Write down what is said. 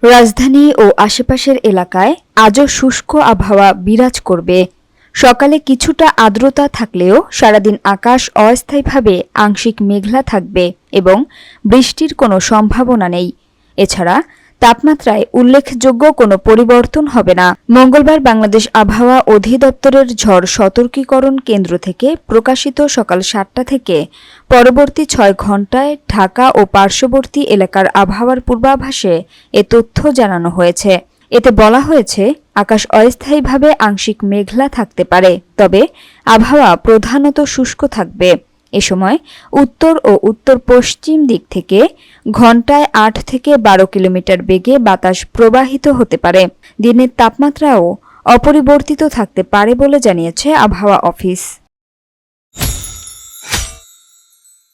রাজধানী ও আশেপাশের এলাকায় আজও শুষ্ক আবহাওয়া বিরাজ করবে। সকালে কিছুটা আর্দ্রতা থাকলেও সারাদিন আকাশ অস্থায়ীভাবে আংশিক মেঘলা থাকবে এবং বৃষ্টির কোনো সম্ভাবনা নেই। এছাড়া তাপমাত্রায় উল্লেখযোগ্য কোনো পরিবর্তন হবে না। মঙ্গলবার বাংলাদেশ আবহাওয়া অধিদপ্তরের ঝড় সতর্কীকরণ কেন্দ্র থেকে প্রকাশিত সকাল ৭টা থেকে পরবর্তী ৬ ঘণ্টায় ঢাকা ও পার্শ্ববর্তী এলাকার আবহাওয়ার পূর্বাভাসে এ তথ্য জানানো হয়েছে। এতে বলা হয়েছে, আকাশ অস্থায়ীভাবে আংশিক মেঘলা থাকতে পারে, তবে আবহাওয়া প্রধানত শুষ্ক থাকবে। এ সময় উত্তর ও উত্তর পশ্চিম দিক থেকে ঘণ্টায় ৮ থেকে ১২ কিলোমিটার বেগে বাতাস প্রবাহিত হতে পারে। দিনের তাপমাত্রাও অপরিবর্তিত থাকতে পারে বলে জানিয়েছে আবহাওয়া অফিস।